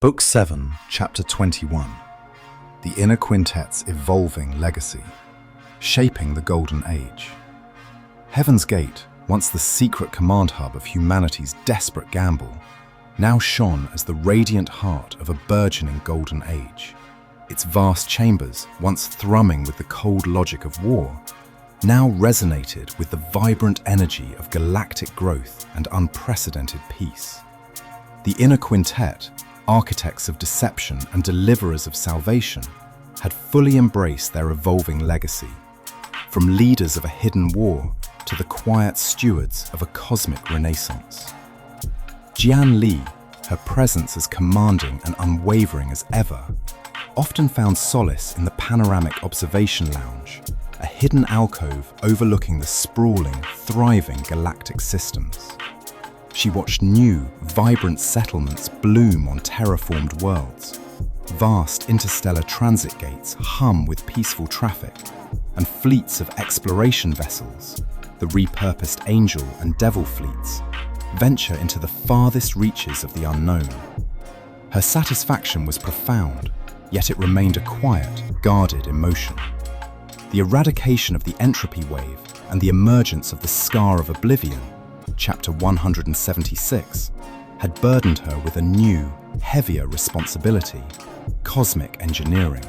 Book 7, Chapter 21. The Inner Quintet's Evolving Legacy, Shaping the Golden Age. Heaven's Gate, once the secret command hub of humanity's desperate gamble, now shone as the radiant heart of a burgeoning Golden Age. Its vast chambers, once thrumming with the cold logic of war, now resonated with the vibrant energy of galactic growth and unprecedented peace. The Inner Quintet, architects of deception and deliverers of salvation, had fully embraced their evolving legacy, from leaders of a hidden war to the quiet stewards of a cosmic renaissance. Jian Li, her presence as commanding and unwavering as ever, often found solace in the panoramic observation lounge, a hidden alcove overlooking the sprawling, thriving galactic systems. She watched new, vibrant settlements bloom on terraformed worlds. Vast interstellar transit gates hum with peaceful traffic, and fleets of exploration vessels, the repurposed Angel and Devil fleets, venture into the farthest reaches of the unknown. Her satisfaction was profound, yet it remained a quiet, guarded emotion. The eradication of the entropy wave and the emergence of the Scar of Oblivion, Chapter 176, had burdened her with a new, heavier responsibility: cosmic engineering.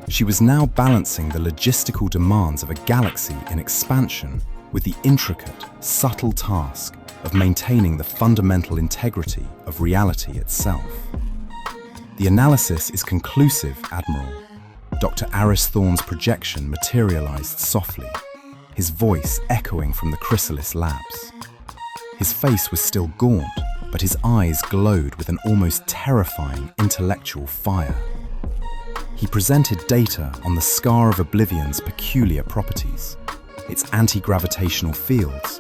She was now balancing the logistical demands of a galaxy in expansion with the intricate, subtle task of maintaining the fundamental integrity of reality itself. The analysis is conclusive, Admiral. Dr. Aris Thorne's projection materialized softly, his voice echoing from the chrysalis labs. His face was still gaunt, but his eyes glowed with an almost terrifying intellectual fire. He presented data on the Scar of Oblivion's peculiar properties, its anti-gravitational fields,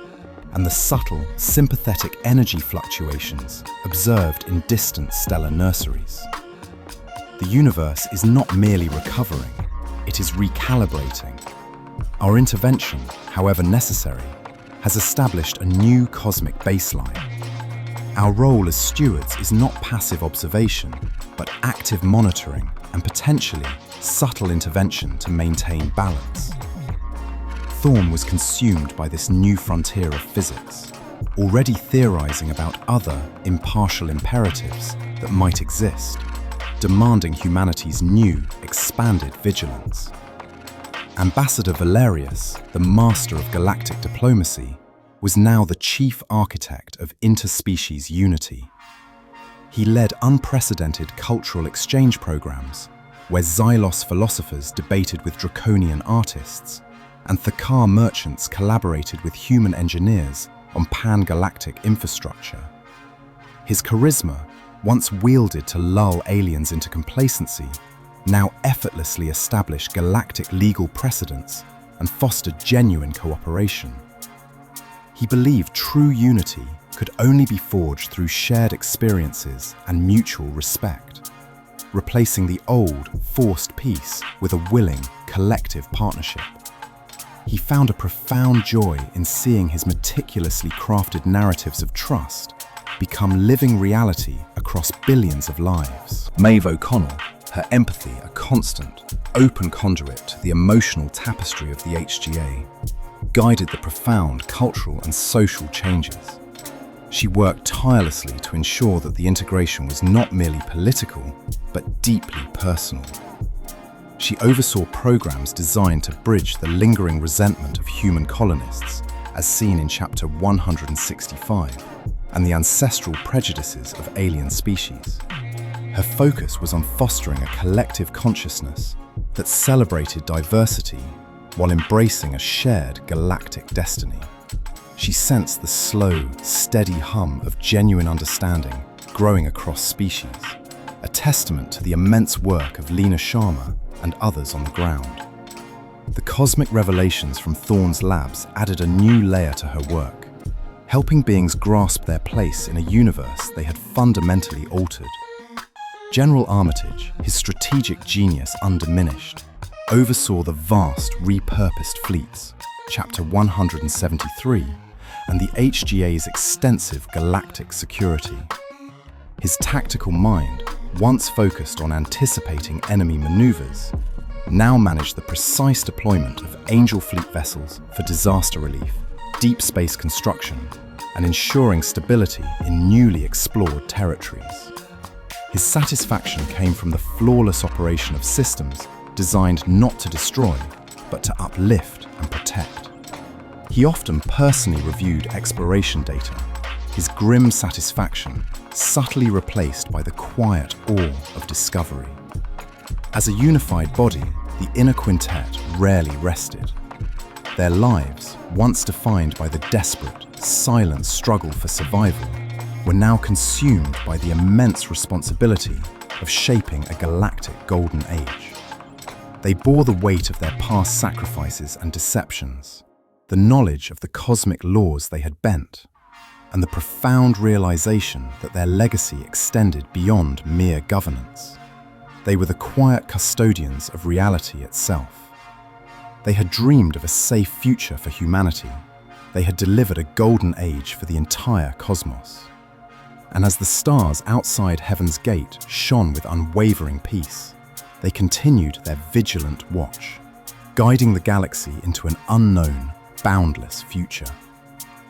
and the subtle, sympathetic energy fluctuations observed in distant stellar nurseries. The universe is not merely recovering, it is recalibrating. Our intervention, however necessary, has established a new cosmic baseline. Our role as stewards is not passive observation, but active monitoring and potentially subtle intervention to maintain balance. Thorne was consumed by this new frontier of physics, already theorizing about other impartial imperatives that might exist, demanding humanity's new, expanded vigilance. Ambassador Valerius, the master of galactic diplomacy, was now the chief architect of interspecies unity. He led unprecedented cultural exchange programs, where Xylos philosophers debated with draconian artists, and Thakar merchants collaborated with human engineers on pan-galactic infrastructure. His charisma, once wielded to lull aliens into complacency, now effortlessly established galactic legal precedents and fostered genuine cooperation. He believed true unity could only be forged through shared experiences and mutual respect, replacing the old, forced peace with a willing, collective partnership. He found a profound joy in seeing his meticulously crafted narratives of trust become living reality across billions of lives. Maeve O'Connell, her empathy a constant, open conduit to the emotional tapestry of the HGA, guided the profound cultural and social changes. She worked tirelessly to ensure that the integration was not merely political, but deeply personal. She oversaw programs designed to bridge the lingering resentment of human colonists, as seen in Chapter 165, and the ancestral prejudices of alien species. Her focus was on fostering a collective consciousness that celebrated diversity while embracing a shared galactic destiny. She sensed the slow, steady hum of genuine understanding growing across species, a testament to the immense work of Lena Sharma and others on the ground. The cosmic revelations from Thorne's labs added a new layer to her work, helping beings grasp their place in a universe they had fundamentally altered. General Armitage, his strategic genius undiminished, oversaw the vast repurposed fleets, Chapter 173, and the HGA's extensive galactic security. His tactical mind, once focused on anticipating enemy maneuvers, now managed the precise deployment of Angel Fleet vessels for disaster relief, deep space construction, and ensuring stability in newly explored territories. His satisfaction came from the flawless operation of systems designed not to destroy, but to uplift and protect. He often personally reviewed exploration data, his grim satisfaction subtly replaced by the quiet awe of discovery. As a unified body, the Inner Quintet rarely rested. Their lives, once defined by the desperate, silent struggle for survival, were now consumed by the immense responsibility of shaping a galactic golden age. They bore the weight of their past sacrifices and deceptions, the knowledge of the cosmic laws they had bent, and the profound realization that their legacy extended beyond mere governance. They were the quiet custodians of reality itself. They had dreamed of a safe future for humanity. They had delivered a golden age for the entire cosmos. And as the stars outside Heaven's Gate shone with unwavering peace, they continued their vigilant watch, guiding the galaxy into an unknown, boundless future.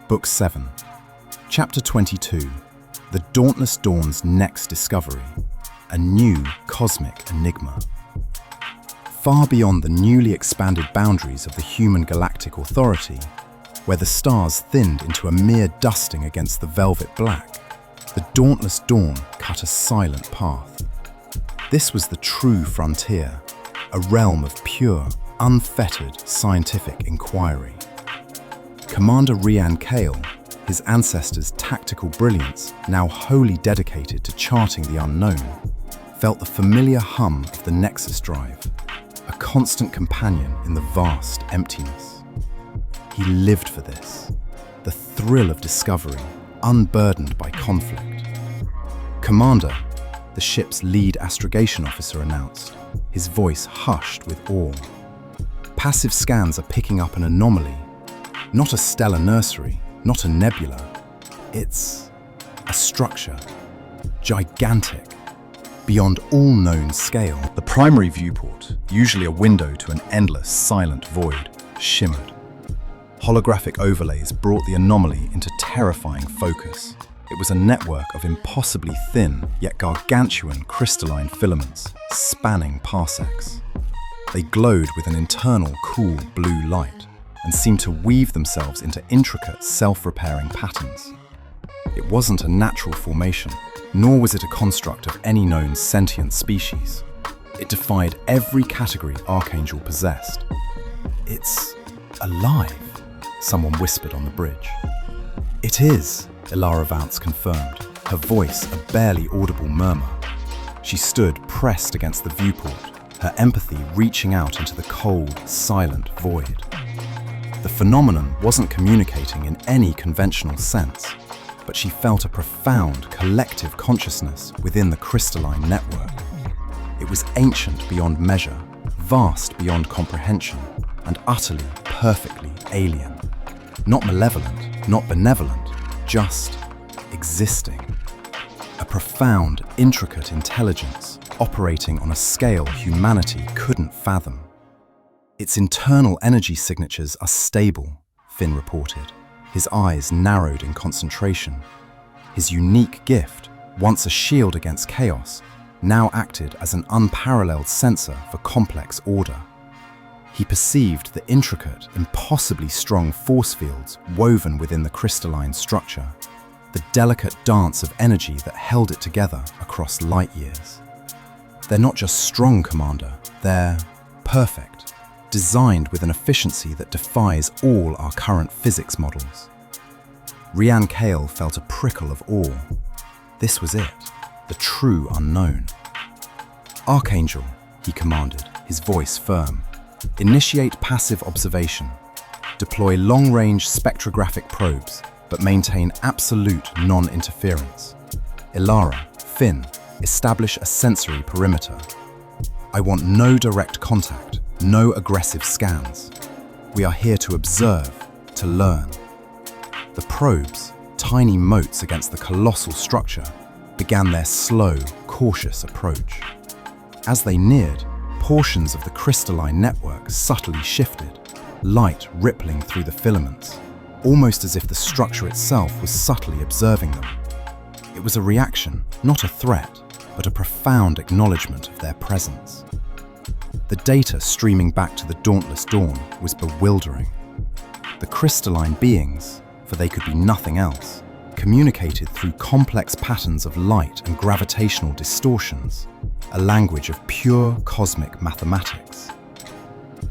Book 7, Chapter 22, The Dauntless Dawn's Next Discovery, a new cosmic enigma. Far beyond the newly expanded boundaries of the human galactic authority, where the stars thinned into a mere dusting against the velvet black, the dauntless dawn cut a silent path. This was the true frontier, a realm of pure, unfettered scientific inquiry. Commander Jian Li, his ancestors' tactical brilliance now wholly dedicated to charting the unknown, felt the familiar hum of the Nexus drive, a constant companion in the vast emptiness. He lived for this, the thrill of discovery, unburdened by conflict. Commander, the ship's lead astrogation officer announced, his voice hushed with awe. Passive scans are picking up an anomaly, not a stellar nursery, not a nebula. It's a structure, gigantic, beyond all known scale. The primary viewport, usually a window to an endless, silent void, shimmered. Holographic overlays brought the anomaly into terrifying focus. It was a network of impossibly thin, yet gargantuan crystalline filaments, spanning parsecs. They glowed with an internal, cool blue light, and seemed to weave themselves into intricate, self-repairing patterns. It wasn't a natural formation, nor was it a construct of any known sentient species. It defied every category Archangel possessed. "It's alive," someone whispered on the bridge. "It is," Ilara Vance confirmed, her voice a barely audible murmur. She stood pressed against the viewport, her empathy reaching out into the cold, silent void. The phenomenon wasn't communicating in any conventional sense, but she felt a profound collective consciousness within the crystalline network. It was ancient beyond measure, vast beyond comprehension, and utterly, perfectly alien. Not malevolent, not benevolent, just existing. A profound, intricate intelligence operating on a scale humanity couldn't fathom. Its internal energy signatures are stable, Finn reported, his eyes narrowed in concentration. His unique gift, once a shield against chaos, now acted as an unparalleled sensor for complex order. He perceived the intricate, impossibly strong force fields woven within the crystalline structure, the delicate dance of energy that held it together across light years. They're not just strong, Commander, they're perfect, designed with an efficiency that defies all our current physics models. Jian Li felt a prickle of awe. This was it, the true unknown. "Archangel," he commanded, his voice firm. "Initiate passive observation. Deploy long-range spectrographic probes, but maintain absolute non-interference. Ilara, Finn, establish a sensory perimeter. I want no direct contact, no aggressive scans. We are here to observe, to learn." The probes, tiny motes against the colossal structure, began their slow, cautious approach. As they neared, portions of the crystalline network subtly shifted, light rippling through the filaments, almost as if the structure itself was subtly observing them. It was a reaction, not a threat, but a profound acknowledgement of their presence. The data streaming back to the dauntless dawn was bewildering. The crystalline beings, for they could be nothing else, communicated through complex patterns of light and gravitational distortions, a language of pure cosmic mathematics.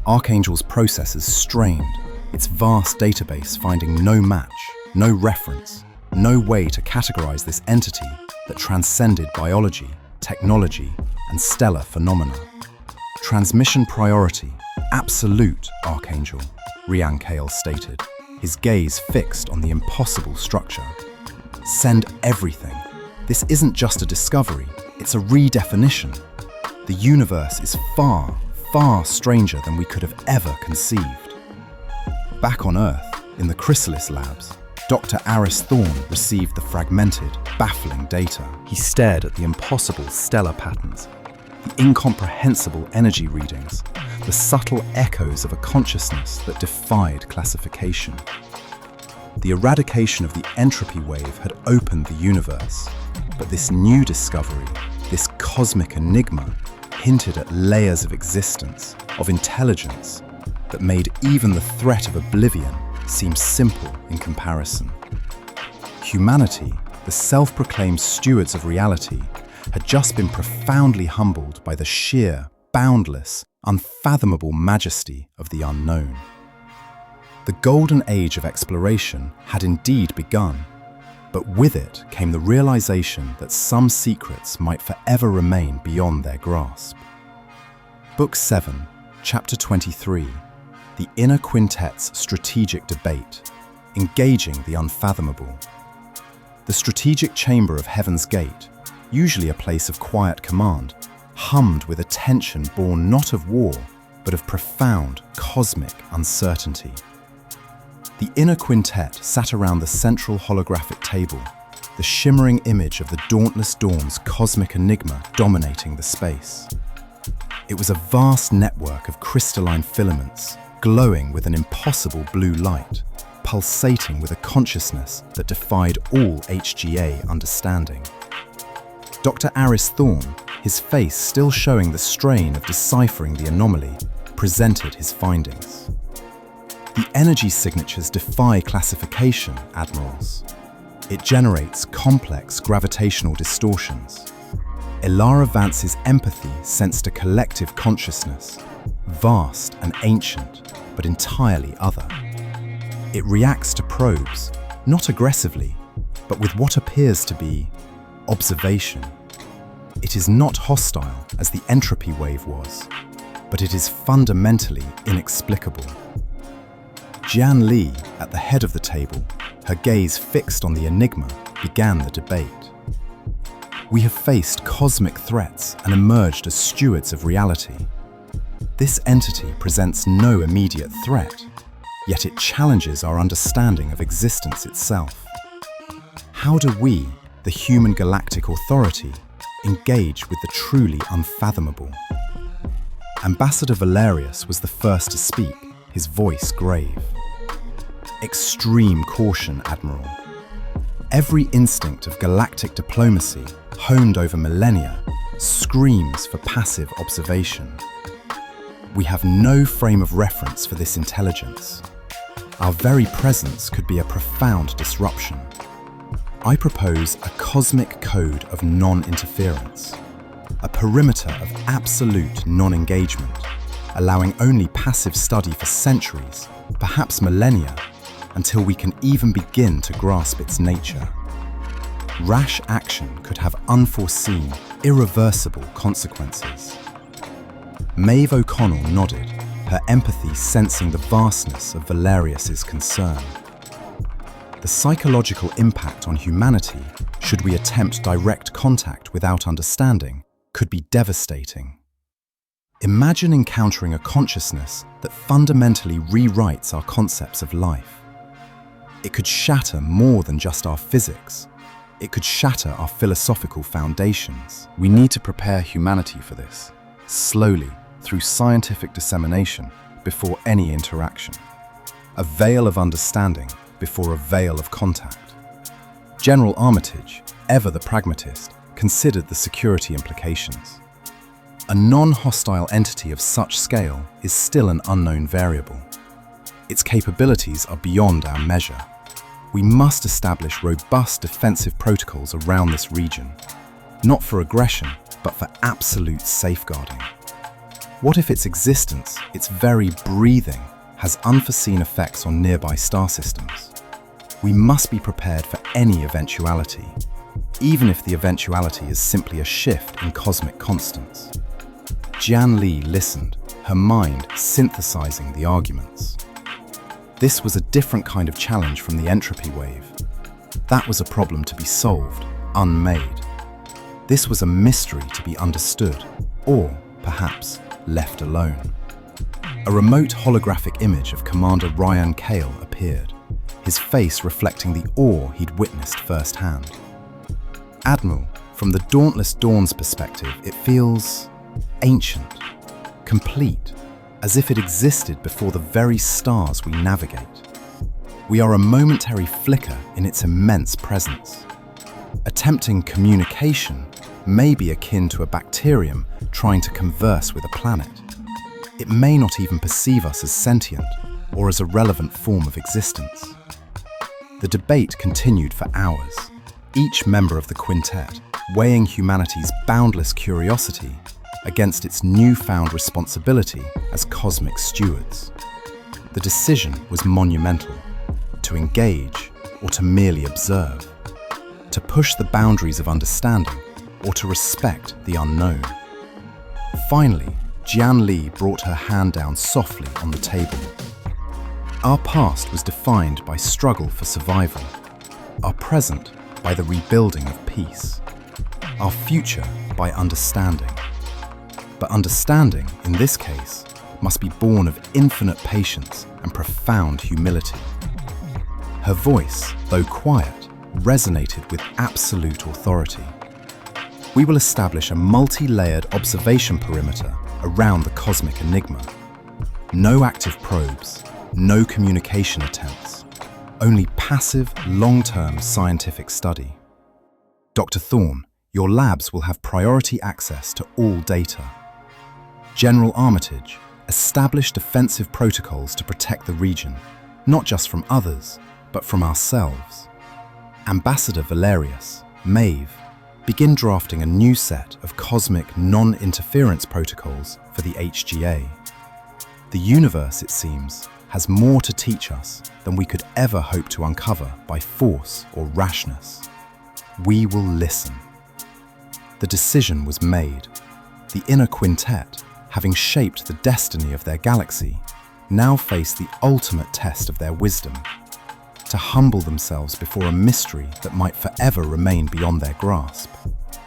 Archangel's processors strained, its vast database finding no match, no reference, no way to categorize this entity that transcended biology, technology, and stellar phenomena. Transmission priority, absolute, Archangel, Rian Kale stated, his gaze fixed on the impossible structure. Send everything. This isn't just a discovery, it's a redefinition. The universe is far, far stranger than we could have ever conceived. Back on Earth, in the Chrysalis labs, Dr. Aris Thorne received the fragmented, baffling data. He stared at the impossible stellar patterns, the incomprehensible energy readings, the subtle echoes of a consciousness that defied classification. The eradication of the entropy wave had opened the universe, but this new discovery, this cosmic enigma, hinted at layers of existence, of intelligence, that made even the threat of oblivion seem simple in comparison. Humanity, the self-proclaimed stewards of reality, had just been profoundly humbled by the sheer, boundless, unfathomable majesty of the unknown. The golden age of exploration had indeed begun, but with it came the realization that some secrets might forever remain beyond their grasp. Book 7, Chapter 23, The Inner Quintet's Strategic Debate, Engaging the Unfathomable. The strategic chamber of Heaven's Gate, usually a place of quiet command, hummed with a tension born not of war, but of profound cosmic uncertainty. The Inner Quintet sat around the central holographic table, the shimmering image of the dauntless dawn's cosmic enigma dominating the space. It was a vast network of crystalline filaments, glowing with an impossible blue light, pulsating with a consciousness that defied all HGA understanding. Dr. Aris Thorne, his face still showing the strain of deciphering the anomaly, presented his findings. The energy signatures defy classification, Admirals. It generates complex gravitational distortions. Ilara Vance's empathy sensed a collective consciousness, vast and ancient, but entirely other. It reacts to probes, not aggressively, but with what appears to be observation. It is not hostile as the entropy wave was, but it is fundamentally inexplicable. Jian Li, at the head of the table, her gaze fixed on the enigma, began the debate. We have faced cosmic threats and emerged as stewards of reality. This entity presents no immediate threat, yet it challenges our understanding of existence itself. How do we, the human galactic authority, engage with the truly unfathomable? Ambassador Valerius was the first to speak, his voice grave. Extreme caution, Admiral. Every instinct of galactic diplomacy, honed over millennia, screams for passive observation. We have no frame of reference for this intelligence. Our very presence could be a profound disruption. I propose a cosmic code of non-interference, a perimeter of absolute non-engagement, allowing only passive study for centuries, perhaps millennia, until we can even begin to grasp its nature. Rash action could have unforeseen, irreversible consequences. Maeve O'Connell nodded, her empathy sensing the vastness of Valerius's concern. The psychological impact on humanity, should we attempt direct contact without understanding, could be devastating. Imagine encountering a consciousness that fundamentally rewrites our concepts of life. It could shatter more than just our physics. It could shatter our philosophical foundations. We need to prepare humanity for this, slowly, through scientific dissemination, before any interaction. A veil of understanding before a veil of contact. General Armitage, ever the pragmatist, considered the security implications. A non-hostile entity of such scale is still an unknown variable. Its capabilities are beyond our measure. We must establish robust defensive protocols around this region, not for aggression, but for absolute safeguarding. What if its existence, its very breathing, has unforeseen effects on nearby star systems? We must be prepared for any eventuality, even if the eventuality is simply a shift in cosmic constants. Jian Li listened, her mind synthesizing the arguments. This was a different kind of challenge from the entropy wave. That was a problem to be solved, unmade. This was a mystery to be understood, or, perhaps, left alone. A remote holographic image of Commander Ryan Cale appeared, his face reflecting the awe he'd witnessed firsthand. Admiral, from the Dauntless Dawn's perspective, it feels ancient, complete, as if it existed before the very stars we navigate. We are a momentary flicker in its immense presence. Attempting communication may be akin to a bacterium trying to converse with a planet. It may not even perceive us as sentient or as a relevant form of existence. The debate continued for hours, each member of the quintet weighing humanity's boundless curiosity against its newfound responsibility as cosmic stewards. The decision was monumental: to engage or to merely observe, to push the boundaries of understanding or to respect the unknown. Finally, Jian Li brought her hand down softly on the table. Our past was defined by struggle for survival, our present by the rebuilding of peace, our future by understanding. But understanding, in this case, must be born of infinite patience and profound humility. Her voice, though quiet, resonated with absolute authority. We will establish a multi-layered observation perimeter around the cosmic enigma. No active probes, no communication attempts, only passive, long-term scientific study. Dr. Thorne, your labs will have priority access to all data. General Armitage, establish defensive protocols to protect the region, not just from others, but from ourselves. Ambassador Valerius, Maeve, begin drafting a new set of cosmic non-interference protocols for the HGA. The universe, it seems, has more to teach us than we could ever hope to uncover by force or rashness. We will listen. The decision was made. The Inner Quintet, having shaped the destiny of their galaxy, now face the ultimate test of their wisdom: to humble themselves before a mystery that might forever remain beyond their grasp,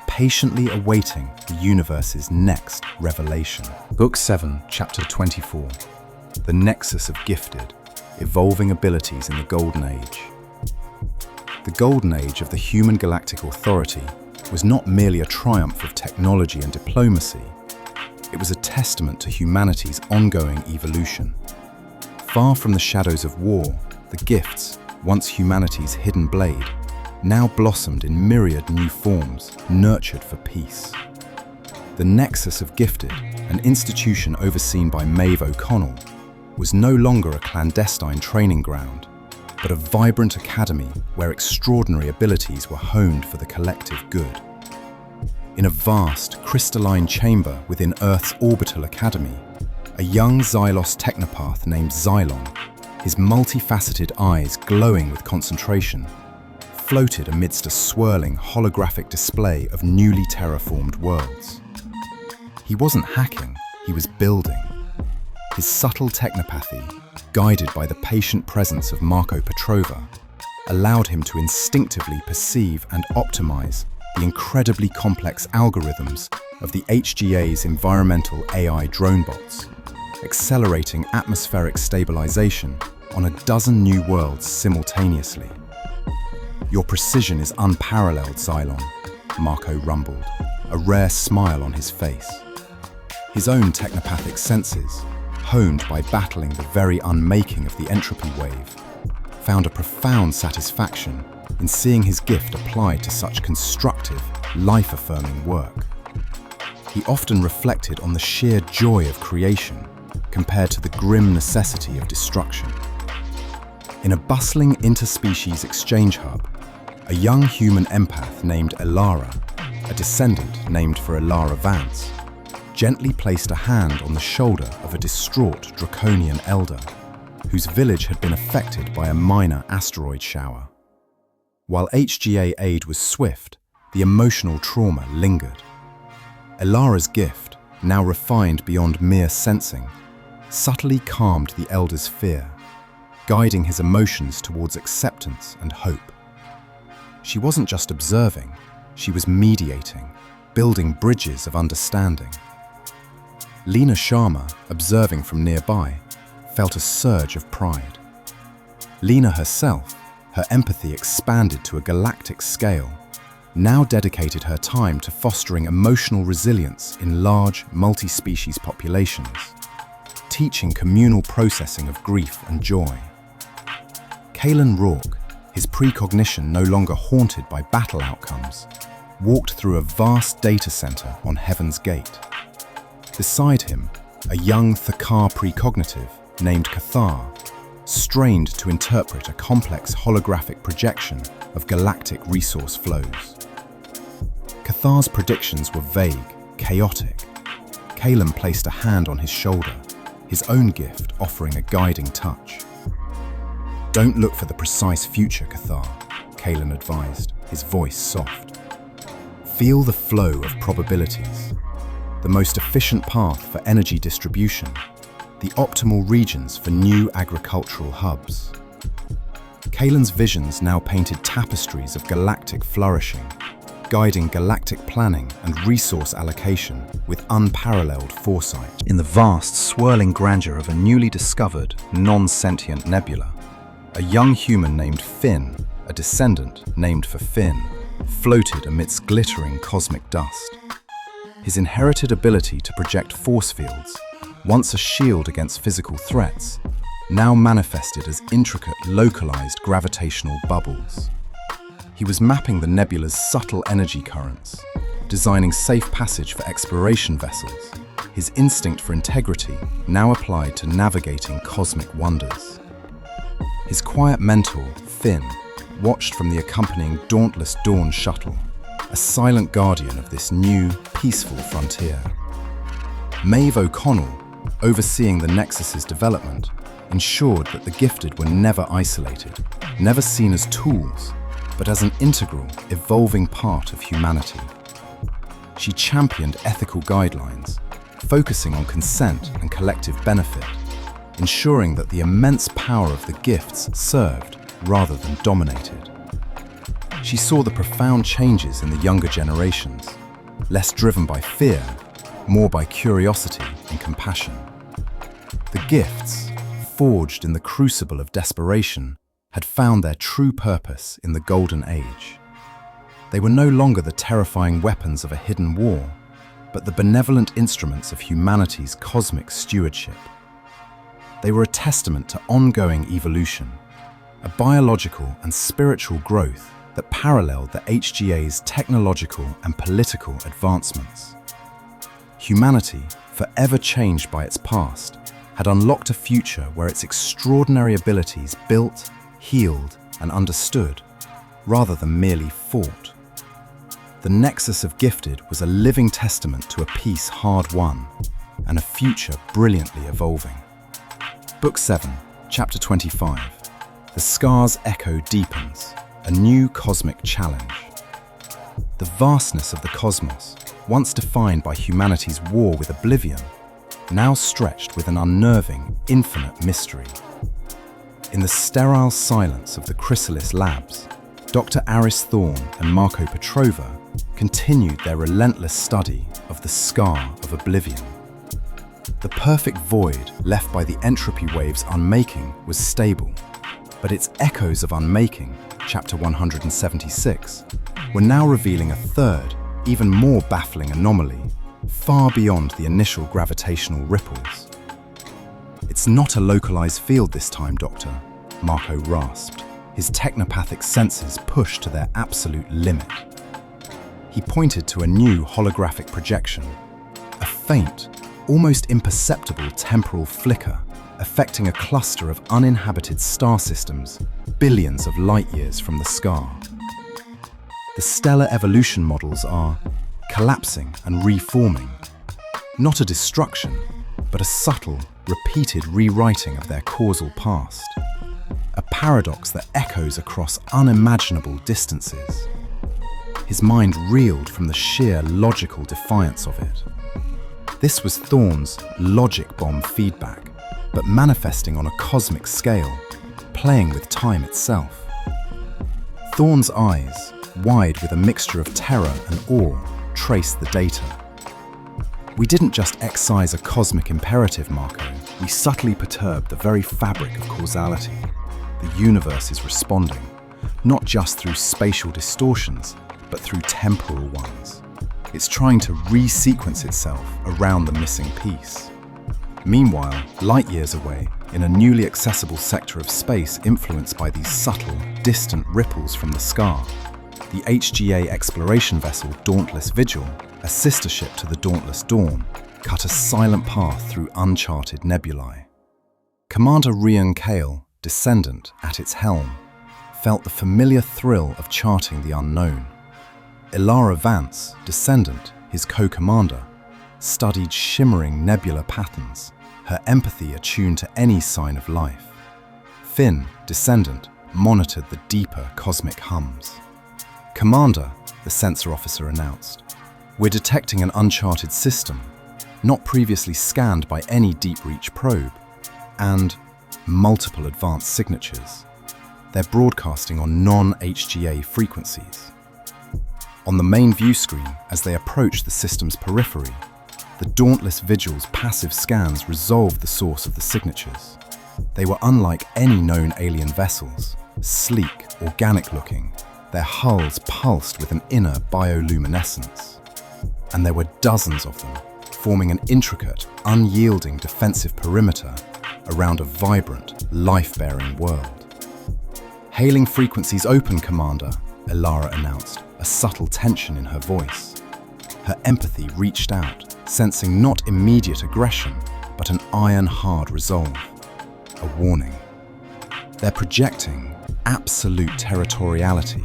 patiently awaiting the universe's next revelation. Book 7, Chapter 24. The Nexus of Gifted, Evolving Abilities in the Golden Age. The Golden Age of the Human Galactic Authority was not merely a triumph of technology and diplomacy. It was a testament to humanity's ongoing evolution. Far from the shadows of war, the gifts, once humanity's hidden blade, now blossomed in myriad new forms, nurtured for peace. The Nexus of Gifted, an institution overseen by Maeve O'Connell, was no longer a clandestine training ground, but a vibrant academy where extraordinary abilities were honed for the collective good. In a vast, crystalline chamber within Earth's orbital academy, a young Xylos technopath named Xylon, his multifaceted eyes glowing with concentration, floated amidst a swirling holographic display of newly terraformed worlds. He wasn't hacking, he was building. His subtle technopathy, guided by the patient presence of Marco Petrova, allowed him to instinctively perceive and optimize the incredibly complex algorithms of the HGA's environmental AI drone bots, accelerating atmospheric stabilization on a dozen new worlds simultaneously. "Your precision is unparalleled, Cylon," Marco rumbled, a rare smile on his face. His own technopathic senses, honed by battling the very unmaking of the entropy wave, found a profound satisfaction in seeing his gift applied to such constructive, life-affirming work. He often reflected on the sheer joy of creation compared to the grim necessity of destruction. In a bustling interspecies exchange hub, a young human empath named Elara, a descendant named for Elara Vance, gently placed a hand on the shoulder of a distraught draconian elder whose village had been affected by a minor asteroid shower. While HGA aid was swift, the emotional trauma lingered. Elara's gift, now refined beyond mere sensing, subtly calmed the elder's fear, guiding his emotions towards acceptance and hope. She wasn't just observing, she was mediating, building bridges of understanding. Lena Sharma, observing from nearby, felt a surge of pride. Lena herself, her empathy expanded to a galactic scale, now dedicated her time to fostering emotional resilience in large, multi-species populations, teaching communal processing of grief and joy. Kalen Rourke, his precognition no longer haunted by battle outcomes, walked through a vast data center on Heaven's Gate. Beside him, a young Thakar precognitive named Cathar strained to interpret a complex holographic projection of galactic resource flows. Cathar's predictions were vague, chaotic. Kalen placed a hand on his shoulder, his own gift offering a guiding touch. "Don't look for the precise future, Cathar," Kalen advised, his voice soft. "Feel the flow of probabilities, the most efficient path for energy distribution, the optimal regions for new agricultural hubs." Kalen's visions now painted tapestries of galactic flourishing, guiding galactic planning and resource allocation with unparalleled foresight. In the vast, swirling grandeur of a newly discovered, non-sentient nebula, a young human named Finn, a descendant named for Finn, floated amidst glittering cosmic dust. His inherited ability to project force fields, once a shield against physical threats, now manifested as intricate, localized gravitational bubbles. He was mapping the nebula's subtle energy currents, designing safe passage for exploration vessels, his instinct for integrity now applied to navigating cosmic wonders. His quiet mentor, Finn, watched from the accompanying Dauntless Dawn shuttle, a silent guardian of this new, peaceful frontier. Maeve O'Connell, overseeing the Nexus's development, ensured that the gifted were never isolated, never seen as tools, but as an integral, evolving part of humanity. She championed ethical guidelines, focusing on consent and collective benefit, ensuring that the immense power of the gifts served rather than dominated. She saw the profound changes in the younger generations, less driven by fear, more by curiosity and compassion. The gifts, forged in the crucible of desperation, had found their true purpose in the GoldenAge. They were no longer the terrifying weapons of a hidden war, but the benevolent instruments of humanity's cosmic stewardship. They were a testament to ongoing evolution, a biological and spiritual growth that paralleled the HGA's technological and political advancements. Humanity, forever changed by its past, had unlocked a future where its extraordinary abilities built, healed, and understood, rather than merely fought. The Nexus of Gifted was a living testament to a peace hard won, and a future brilliantly evolving. Book 7, Chapter 25. The Scar's echo deepens, a new cosmic challenge. The vastness of the cosmos, once defined by humanity's war with Oblivion, now stretched with an unnerving, infinite mystery. In the sterile silence of the Chrysalis labs, Dr. Aris Thorne and Marco Petrova continued their relentless study of the Scar of Oblivion. The perfect void left by the entropy wave's unmaking was stable, but its echoes of unmaking chapter 176, were now revealing a third, even more baffling anomaly, far beyond the initial gravitational ripples. "It's not a localized field this time, Doctor," Marco rasped, his technopathic senses pushed to their absolute limit. He pointed to a new holographic projection, a faint, almost imperceptible temporal flicker affecting a cluster of uninhabited star systems billions of light-years from the scar. The stellar evolution models are collapsing and reforming, not a destruction, but a subtle, repeated rewriting of their causal past, a paradox that echoes across unimaginable distances. His mind reeled from the sheer logical defiance of it. This was Thorne's logic bomb feedback, but manifesting on a cosmic scale, playing with time itself. Thorne's eyes, wide with a mixture of terror and awe, traced the data. "We didn't just excise a cosmic imperative, Marco. We subtly perturbed the very fabric of causality. The universe is responding, not just through spatial distortions, but through temporal ones. It's trying to re-sequence itself around the missing piece." Meanwhile, light years away, in a newly accessible sector of space influenced by these subtle, distant ripples from the scar, the HGA exploration vessel Dauntless Vigil, a sister ship to the Dauntless Dawn, cut a silent path through uncharted nebulae. Commander Rian Kale, descendant, at its helm, felt the familiar thrill of charting the unknown. Ilara Vance, descendant, his co-commander, studied shimmering nebula patterns, her empathy attuned to any sign of life. Finn, descendant, monitored the deeper cosmic hums. "Commander," the sensor officer announced, "we're detecting an uncharted system, not previously scanned by any deep-reach probe, and multiple advanced signatures. They're broadcasting on non-HGA frequencies." On the main view screen, as they approached the system's periphery, the Dauntless Vigil's passive scans resolved the source of the signatures. They were unlike any known alien vessels, sleek, organic-looking, their hulls pulsed with an inner bioluminescence. And there were dozens of them, forming an intricate, unyielding defensive perimeter around a vibrant, life-bearing world. "Hailing frequencies open, Commander," Ilara announced, a subtle tension in her voice. Her empathy reached out, sensing not immediate aggression, but an iron-hard resolve. A warning. They're projecting absolute territoriality,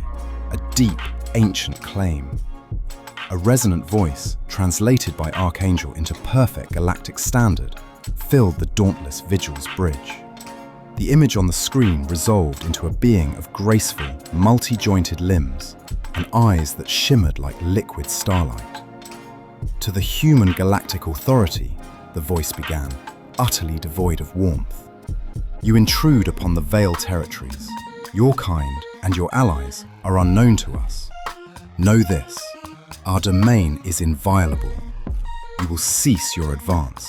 a deep, ancient claim. A resonant voice, translated by Archangel into perfect galactic standard, filled the Dauntless Vigil's bridge. The image on the screen resolved into a being of graceful, multi-jointed limbs and eyes that shimmered like liquid starlight. "To the human galactic authority," the voice began, utterly devoid of warmth. "You intrude upon the Veil territories. Your kind and your allies are unknown to us. Know this, our domain is inviolable. You will cease your advance.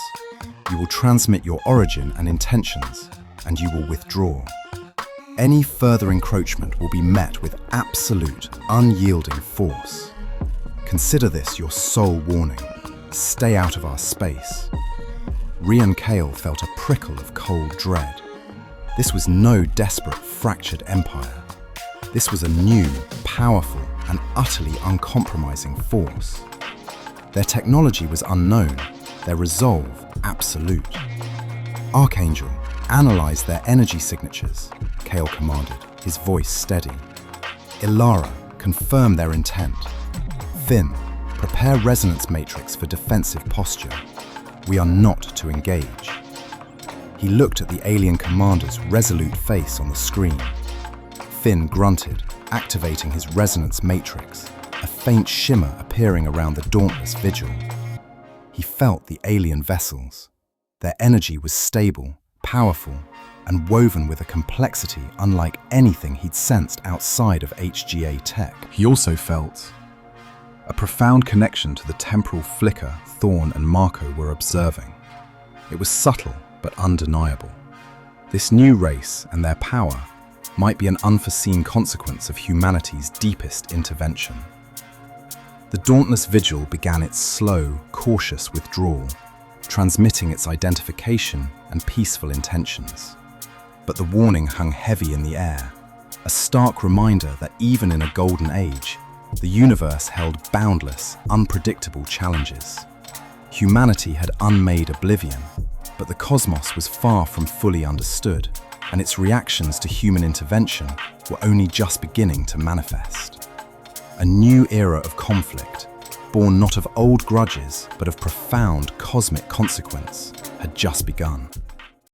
You will transmit your origin and intentions, and you will withdraw. Any further encroachment will be met with absolute, unyielding force. Consider this your sole warning. Stay out of our space." Rian Kale felt a prickle of cold dread. This was no desperate, fractured empire. This was a new, powerful, and utterly uncompromising force. Their technology was unknown, their resolve absolute. "Archangel, analyze their energy signatures," Kale commanded, his voice steady. "Ilara, confirm their intent. Finn, prepare resonance matrix for defensive posture. We are not to engage." He looked at the alien commander's resolute face on the screen. Finn grunted, activating his resonance matrix, a faint shimmer appearing around the Dauntless Vigil. He felt the alien vessels. Their energy was stable, powerful, and woven with a complexity unlike anything he'd sensed outside of HGA tech. He also felt a profound connection to the temporal flicker Thorne and Marco were observing. It was subtle but undeniable. This new race and their power, might be an unforeseen consequence of humanity's deepest intervention. The dauntless vigil began its slow, cautious withdrawal, transmitting its identification and peaceful intentions. But the warning hung heavy in the air, a stark reminder that even in a golden age, the universe held boundless, unpredictable challenges. Humanity had unmade oblivion, but the cosmos was far from fully understood, and its reactions to human intervention were only just beginning to manifest. A new era of conflict, born not of old grudges but of profound cosmic consequence, had just begun.